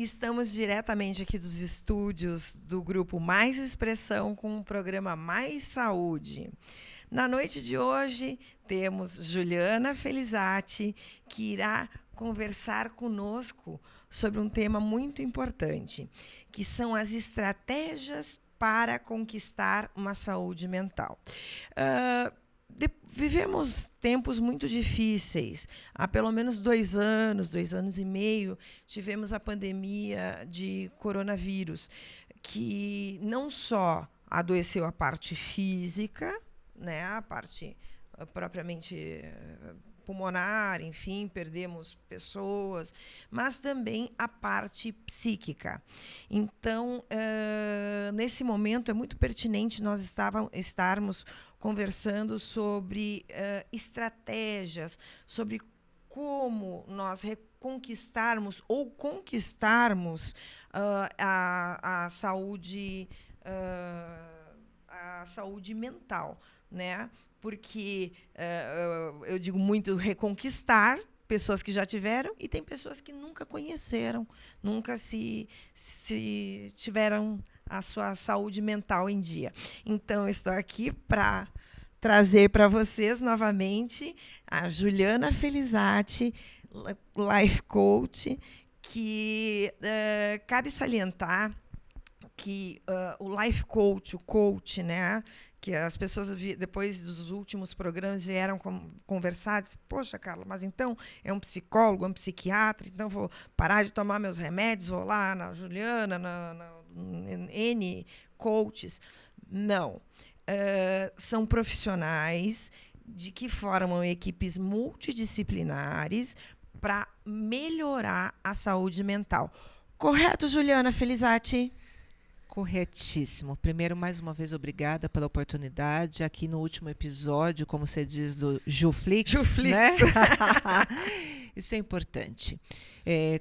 Estamos diretamente aqui dos estúdios do Grupo Mais Expressão com o programa Mais Saúde. Na noite de hoje, temos Juliana Felizati, que irá conversar conosco sobre um tema muito importante, que são as estratégias para conquistar uma saúde mental. Vivemos tempos muito difíceis. Há pelo menos 2 anos e meio, tivemos a pandemia de coronavírus, que não só adoeceu a parte física, né, a parte propriamente pulmonar, enfim, perdemos pessoas, mas também a parte psíquica. Então, nesse momento, é muito pertinente nós estarmos conversando sobre estratégias, sobre como nós reconquistarmos ou conquistarmos a saúde mental, né? Porque eu digo muito reconquistar pessoas que já tiveram e tem pessoas que nunca conheceram, nunca se tiveram a sua saúde mental em dia. Então, estou aqui para trazer para vocês novamente a Juliana Felizati, Life Coach, que cabe salientar que o Life Coach, o coach, né, que as pessoas, depois dos últimos programas, vieram conversar, disse, poxa, Carla, mas então é um psicólogo, é um psiquiatra, então vou parar de tomar meus remédios, vou lá na Juliana, na N coaches. Não. São profissionais que formam equipes multidisciplinares para melhorar a saúde mental. Correto, Juliana Felizati? Corretíssimo. Primeiro, mais uma vez, obrigada pela oportunidade. Aqui no último episódio, como você diz, do Juflix, né? Isso é importante.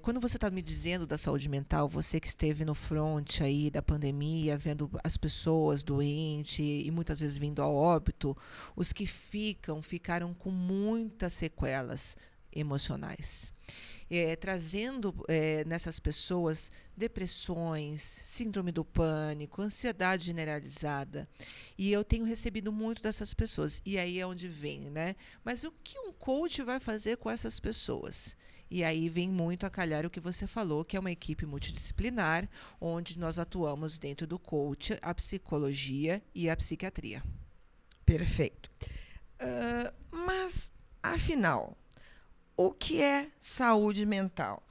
Quando você está me dizendo da saúde mental, você que esteve no front aí da pandemia, vendo as pessoas doentes e muitas vezes vindo a óbito, os que ficaram com muitas sequelas emocionais. Trazendo nessas pessoas depressões, síndrome do pânico, ansiedade generalizada. E eu tenho recebido muito dessas pessoas. E aí é onde vem, né? Mas o que um coach vai fazer com essas pessoas? E aí vem muito a calhar o que você falou, que é uma equipe multidisciplinar, onde nós atuamos dentro do coach, a psicologia e a psiquiatria. Perfeito. Mas, afinal, o que é saúde mental?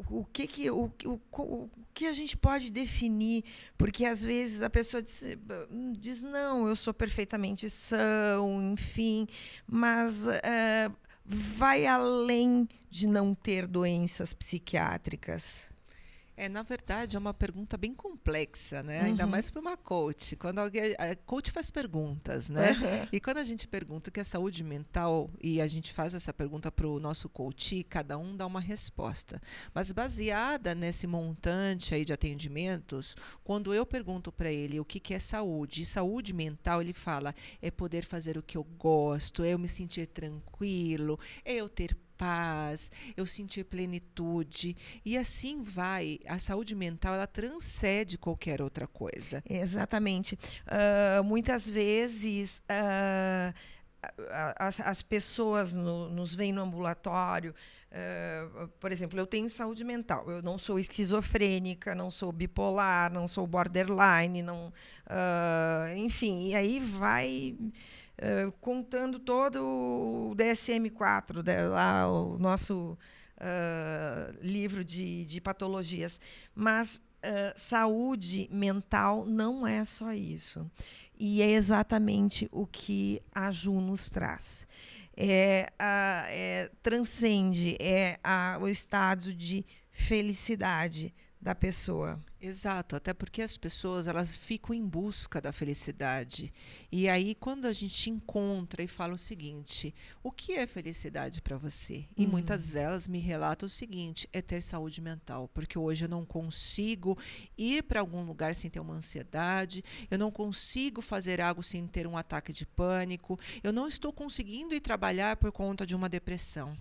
O que a gente pode definir? Porque, às vezes, a pessoa diz não, eu sou perfeitamente são, enfim, mas vai além de não ter doenças psiquiátricas. Na verdade, é uma pergunta bem complexa, né? Uhum. Ainda mais para uma coach. Quando a coach faz perguntas, né? Uhum. E quando a gente pergunta o que é saúde mental e a gente faz essa pergunta para o nosso coach, cada um dá uma resposta. Mas baseada nesse montante aí de atendimentos, quando eu pergunto para ele o que é saúde, e saúde mental, ele fala, é poder fazer o que eu gosto, é eu me sentir tranquilo, é eu ter paz, eu sentir plenitude, e assim vai. A saúde mental, ela transcende qualquer outra coisa. Exatamente. Muitas vezes as pessoas nos veem no ambulatório, por exemplo, eu tenho saúde mental, eu não sou esquizofrênica, não sou bipolar, não sou borderline, não, enfim, e aí vai contando todo o DSM-4, lá, o nosso livro de patologias. Mas saúde mental não é só isso. E é exatamente o que a Ju nos traz. Transcende o estado de felicidade da pessoa. Exato, até porque as pessoas, elas ficam em busca da felicidade. E aí, quando a gente encontra e fala o seguinte, o que é felicidade para você? E muitas delas me relatam o seguinte, é ter saúde mental, porque hoje eu não consigo ir para algum lugar sem ter uma ansiedade, eu não consigo fazer algo sem ter um ataque de pânico, eu não estou conseguindo ir trabalhar por conta de uma depressão.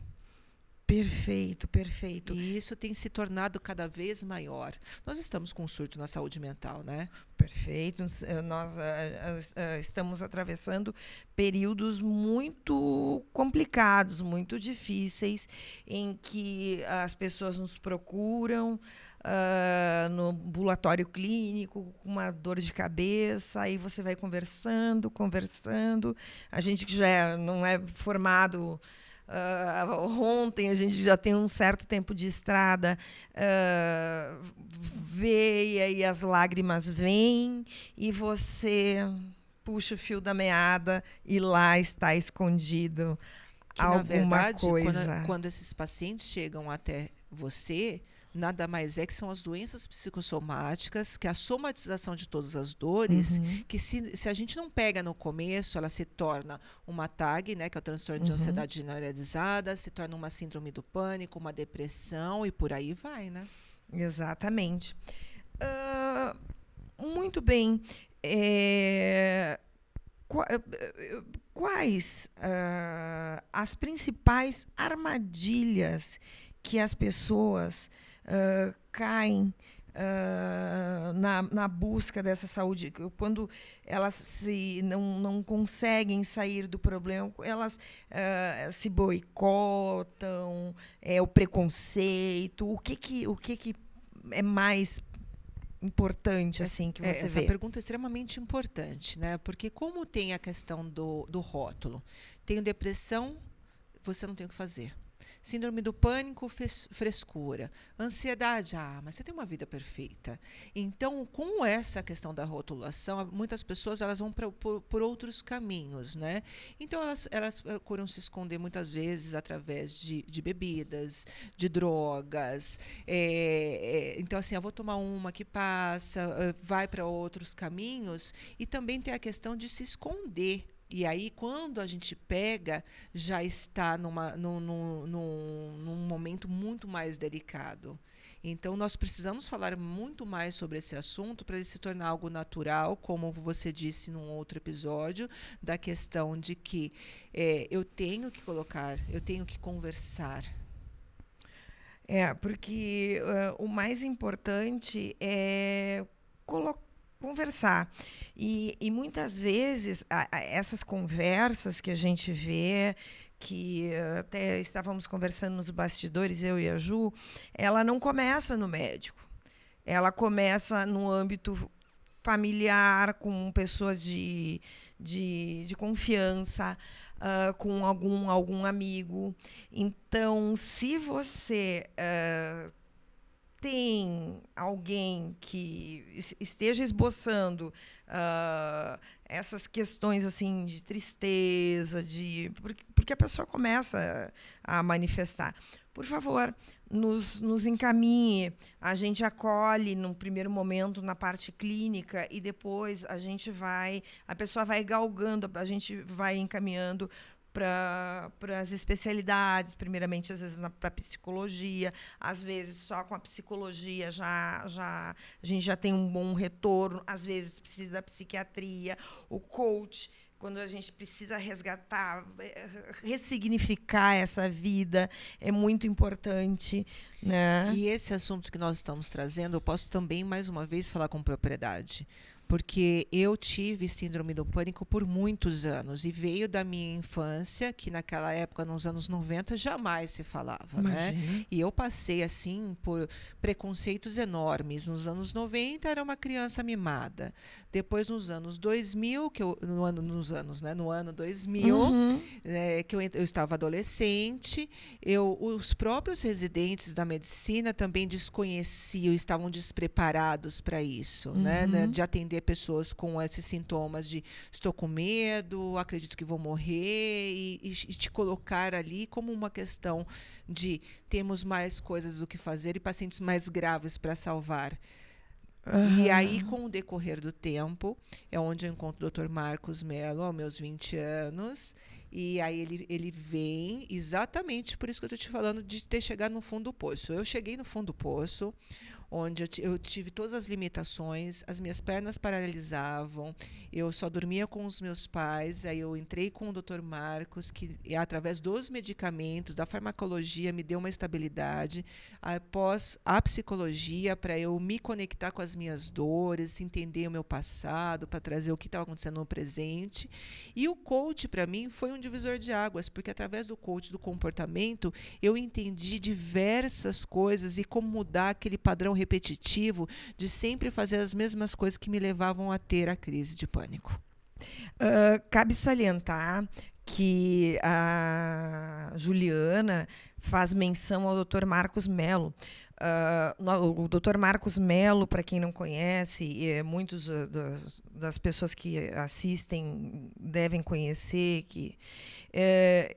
Perfeito, perfeito. E isso tem se tornado cada vez maior. Nós estamos com um surto na saúde mental, né? Perfeito. Nós estamos atravessando períodos muito complicados, muito difíceis, em que as pessoas nos procuram no ambulatório clínico com uma dor de cabeça, aí você vai conversando. A gente que já não é formado ontem, a gente já tem um certo tempo de estrada, vê, e aí as lágrimas vêm e você puxa o fio da meada e lá está escondido alguma na verdade, coisa. Quando esses pacientes chegam até você, nada mais é que são as doenças psicossomáticas, que é a somatização de todas as dores, que se a gente não pega no começo, ela se torna uma TAG, né, que é o transtorno de ansiedade generalizada, se torna uma síndrome do pânico, uma depressão e por aí vai, né? Exatamente. Muito bem. Quais as principais armadilhas que as pessoas caem na busca dessa saúde? Quando elas não conseguem sair do problema, elas se boicotam, o preconceito, o que é mais importante assim que você essa vê? pergunta é extremamente importante, né? Porque como tem a questão do rótulo, tenho depressão, você não tem o que fazer. Síndrome do pânico, frescura. Ansiedade, mas você tem uma vida perfeita. Então, com essa questão da rotulação, muitas pessoas elas vão por outros caminhos, né? Então, elas procuram se esconder muitas vezes através de bebidas, de drogas. Então, assim, eu vou tomar uma que passa, vai para outros caminhos. E também tem a questão de se esconder. E aí, quando a gente pega, já está num momento muito mais delicado. Então, nós precisamos falar muito mais sobre esse assunto para ele se tornar algo natural, como você disse num outro episódio, da questão de que eu tenho que conversar. Porque o mais importante é conversar. E muitas vezes essas conversas que a gente vê, que até estávamos conversando nos bastidores, eu e a Ju, ela não começa no médico. Ela começa no âmbito familiar, com pessoas de confiança, com algum amigo. Então, se você tem alguém que esteja esboçando essas questões assim de tristeza, porque a pessoa começa a manifestar, por favor, nos encaminhe. A gente acolhe no primeiro momento na parte clínica e depois a pessoa vai galgando, a gente vai encaminhando para as especialidades, primeiramente, às vezes, para a psicologia, às vezes, só com a psicologia a gente já tem um bom retorno, às vezes, precisa da psiquiatria, o coach, quando a gente precisa resgatar, ressignificar essa vida, é muito importante, né? E esse assunto que nós estamos trazendo, eu posso também, mais uma vez, falar com propriedade. Porque eu tive síndrome do pânico por muitos anos e veio da minha infância, que naquela época, nos anos 90, jamais se falava. Né? E eu passei assim por preconceitos enormes. Nos anos 90 era uma criança mimada. Depois, nos anos 2000, no ano 2000, que eu estava adolescente, os próprios residentes da medicina também desconheciam, estavam despreparados para isso, né? De atender pessoas com esses sintomas de estou com medo, acredito que vou morrer, e te colocar ali como uma questão de temos mais coisas do que fazer e pacientes mais graves para salvar. E aí, com o decorrer do tempo, é onde eu encontro o Dr. Marcos Mello, aos meus 20 anos, e aí ele vem exatamente por isso que eu estou te falando de ter chegado no fundo do poço. Eu cheguei no fundo do poço, onde eu tive todas as limitações, as minhas pernas paralisavam, eu só dormia com os meus pais, aí eu entrei com o Dr. Marcos, que através dos medicamentos, da farmacologia, me deu uma estabilidade, após a psicologia, para eu me conectar com as minhas dores, entender o meu passado, para trazer o que estava acontecendo no presente. E o coach, para mim, foi um divisor de águas, porque através do coach do comportamento, eu entendi diversas coisas e como mudar aquele padrão repetitivo de sempre fazer as mesmas coisas que me levavam a ter a crise de pânico. Cabe salientar que a Juliana faz menção ao Dr. Marcos Mello. O Dr. Marcos Mello, para quem não conhece, muitas das pessoas que assistem devem conhecer, que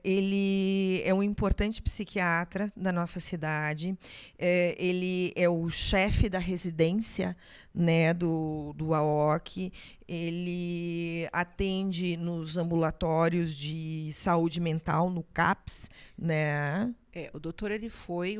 ele é um importante psiquiatra da nossa cidade. Ele é o chefe da residência, né, do AOC. Ele atende nos ambulatórios de saúde mental, no CAPS, né? O doutor, ele foi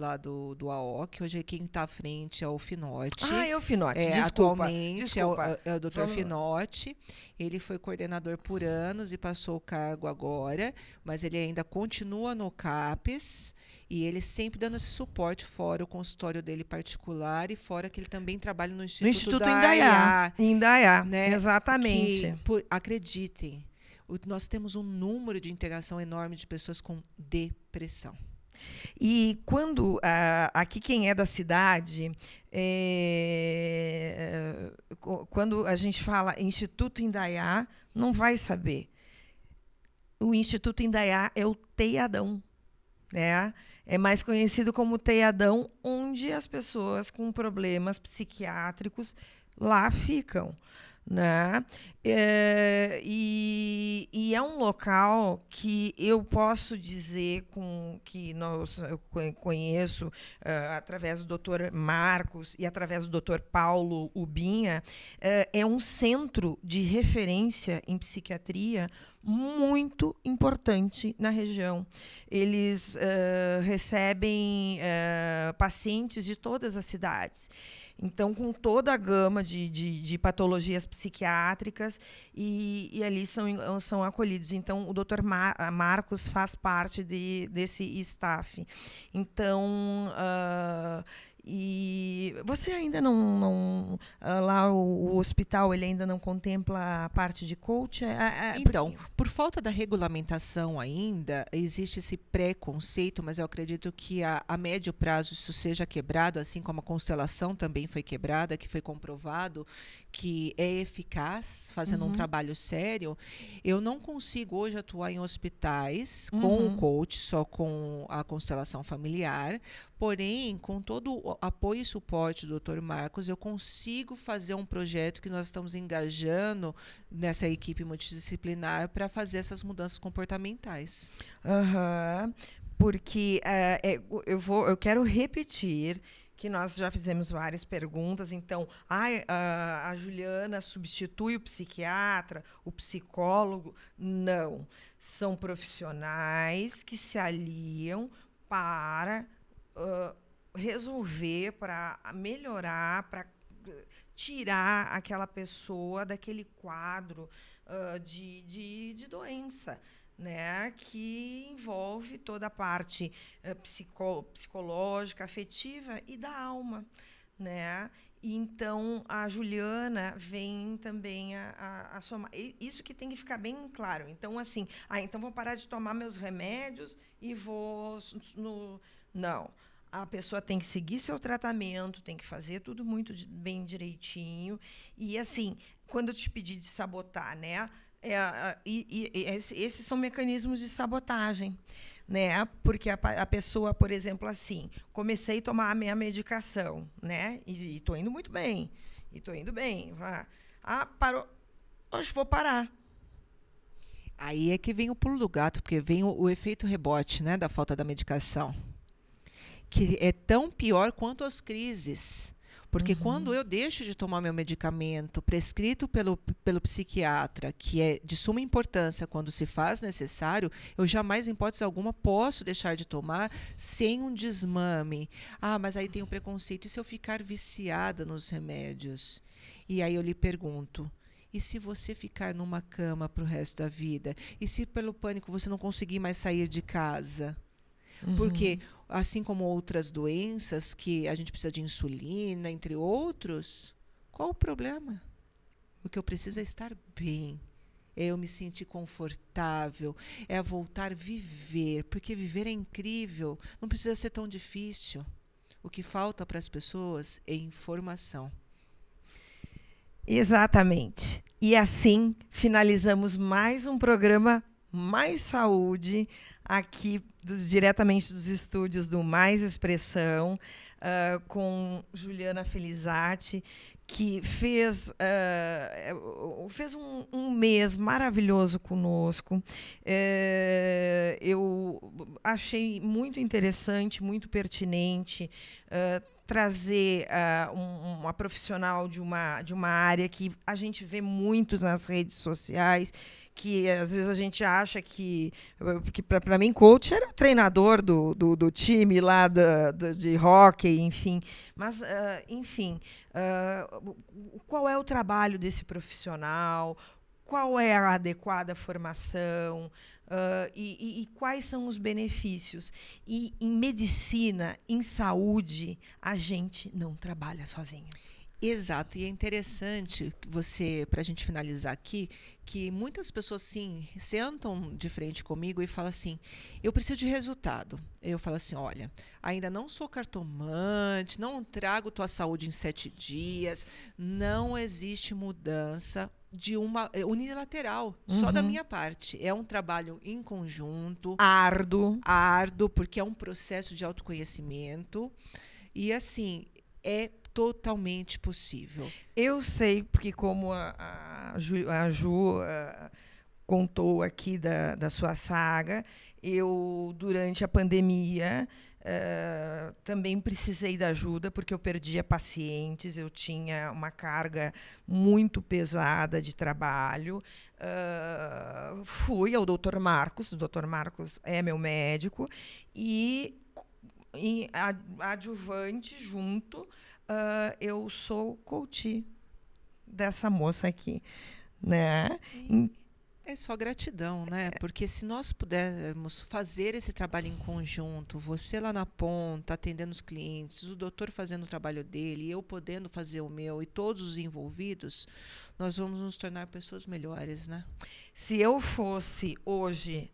lá do AOC, hoje quem está à frente é o Finotti. É o Finotti, desculpa. Atualmente é o doutor Finotti. Ele foi coordenador por anos e passou o cargo agora, mas ele ainda continua no CAPES e ele sempre dando esse suporte fora o consultório dele particular e fora que ele também trabalha no Instituto Indaiá. Em Indaiá, né? Exatamente. Acreditem, nós temos um número de internação enorme de pessoas com depressão. E quando aqui quem é da cidade, quando a gente fala Instituto Indaiá, não vai saber. O Instituto Indaiá é o Teiadão, né? É mais conhecido como Teiadão, onde as pessoas com problemas psiquiátricos lá ficam. Né? E é um local que eu posso dizer que eu conheço através do Dr. Marcos e através do Dr. Paulo Ubinha, é um centro de referência em psiquiatria muito importante na região. Eles recebem pacientes de todas as cidades. Então, com toda a gama de patologias psiquiátricas, e ali são acolhidos. Então, o Dr. Marcos faz parte desse staff. Então, e você ainda não lá o hospital ele ainda não contempla a parte de coach? Então, por falta da regulamentação ainda, existe esse preconceito, mas eu acredito que a médio prazo isso seja quebrado, assim como a constelação também foi quebrada, que foi comprovado que é eficaz, fazendo um trabalho sério. Eu não consigo hoje atuar em hospitais com o coach, só com a constelação familiar, porém, com todo o apoio e suporte do Dr. Marcos, eu consigo fazer um projeto que nós estamos engajando nessa equipe multidisciplinar para fazer essas mudanças comportamentais. Porque eu quero repetir que nós já fizemos várias perguntas. Então, a Juliana substitui o psiquiatra, o psicólogo? Não. São profissionais que se aliam para resolver, para melhorar, para tirar aquela pessoa daquele quadro de doença, né, que envolve toda a parte psicológica, afetiva e da alma, né? E então a Juliana vem também a somar. Isso que tem que ficar bem claro. Então, assim, então vou parar de tomar meus remédios e vou Não. A pessoa tem que seguir seu tratamento, tem que fazer tudo muito bem direitinho. E, assim, quando eu te pedi de sabotar, né? Esses são mecanismos de sabotagem, né? Porque a pessoa, por exemplo, assim, comecei a tomar a minha medicação, né? E estou indo muito bem. Parou. Hoje vou parar. Aí é que vem o pulo do gato, porque vem o efeito rebote, né, da falta da medicação, que é tão pior quanto as crises. Porque quando eu deixo de tomar meu medicamento prescrito pelo psiquiatra, que é de suma importância quando se faz necessário, eu jamais, em hipótese alguma, posso deixar de tomar sem um desmame. Ah, mas aí tem o preconceito. E se eu ficar viciada nos remédios? E aí eu lhe pergunto, e se você ficar numa cama para o resto da vida? E se pelo pânico você não conseguir mais sair de casa? Porque, assim como outras doenças, que a gente precisa de insulina, entre outros, qual o problema? O que eu preciso é estar bem, é eu me sentir confortável, é voltar a viver, porque viver é incrível, não precisa ser tão difícil. O que falta para as pessoas é informação. Exatamente. E assim finalizamos mais um programa Mais Saúde, aqui diretamente dos estúdios do Mais Expressão, com Juliana Felizati, que fez um mês maravilhoso conosco. Eu achei muito interessante, muito pertinente trazer uma profissional de uma área que a gente vê muitos nas redes sociais, que às vezes a gente acha que para mim, coach era o treinador do time lá de hóquei, enfim. Mas, enfim, qual é o trabalho desse profissional? Qual é a adequada formação? E quais são os benefícios? E em medicina, em saúde, a gente não trabalha sozinho. Exato, e é interessante para a gente finalizar aqui, que muitas pessoas sim sentam de frente comigo e falam assim, eu preciso de resultado. Eu falo assim, olha, ainda não sou cartomante, não trago tua saúde em 7 dias, não existe mudança de uma unilateral, só da minha parte. É um trabalho em conjunto, árduo, porque é um processo de autoconhecimento e assim é totalmente possível. Eu sei, porque como a Ju contou aqui da sua saga, eu, durante a pandemia, também precisei da ajuda, porque eu perdia pacientes, eu tinha uma carga muito pesada de trabalho. Fui ao Dr. Marcos, o Dr. Marcos é meu médico, e adjuvante junto, eu sou coach dessa moça aqui, né? É só gratidão, né? Porque se nós pudermos fazer esse trabalho em conjunto, você lá na ponta, atendendo os clientes, o doutor fazendo o trabalho dele, eu podendo fazer o meu e todos os envolvidos, nós vamos nos tornar pessoas melhores, né? Se eu fosse hoje,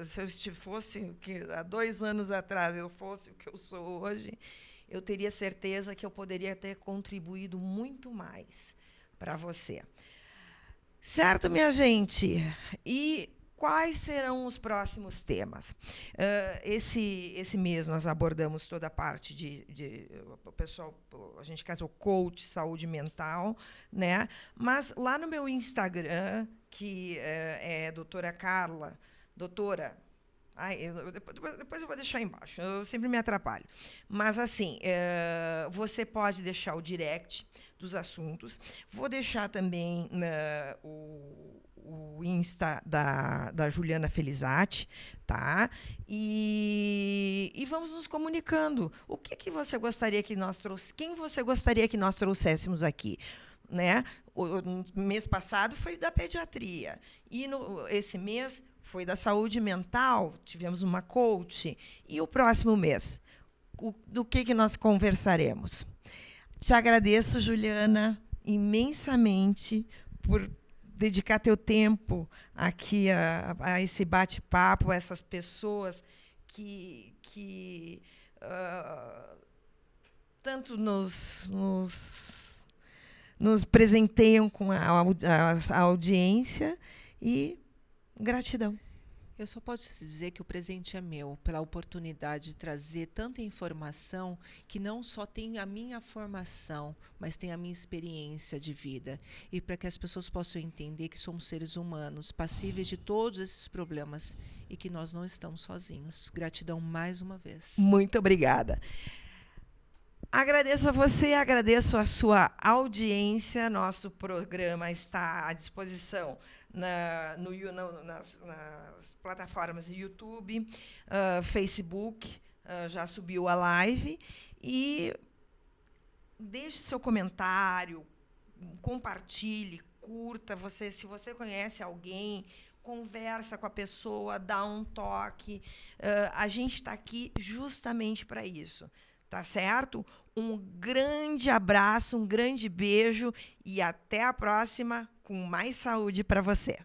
se eu fosse há 2 anos atrás, eu fosse o que eu sou hoje, eu teria certeza que eu poderia ter contribuído muito mais para você. Certo, minha gente? E quais serão os próximos temas? Esse mês nós abordamos toda a parte o pessoal, a gente casou coach, saúde mental, né? Mas lá no meu Instagram, que é doutora Carla, doutora... depois eu vou deixar embaixo, eu sempre me atrapalho. Mas, assim, você pode deixar o direct dos assuntos. Vou deixar também o Insta da Juliana Felizati, tá? E vamos nos comunicando. O que você gostaria que nós quem você gostaria que nós trouxéssemos aqui? Né? O mês passado foi da pediatria. E esse mês foi da saúde mental, tivemos uma coach. E o próximo mês, do que nós conversaremos? Te agradeço, Juliana, imensamente por dedicar teu tempo aqui a esse bate-papo, a essas pessoas que tanto nos presenteiam com a audiência, e gratidão. Eu só posso dizer que o presente é meu, pela oportunidade de trazer tanta informação que não só tem a minha formação, mas tem a minha experiência de vida. E para que as pessoas possam entender que somos seres humanos, passíveis de todos esses problemas e que nós não estamos sozinhos. Gratidão mais uma vez. Muito obrigada. Agradeço a você, agradeço a sua audiência. Nosso programa está à disposição nas plataformas YouTube, Facebook, já subiu a live. E deixe seu comentário, compartilhe, curta. Se você conhece alguém, conversa com a pessoa, dá um toque. A gente está aqui justamente para isso. Tá certo? Um grande abraço, um grande beijo e até a próxima com mais saúde para você.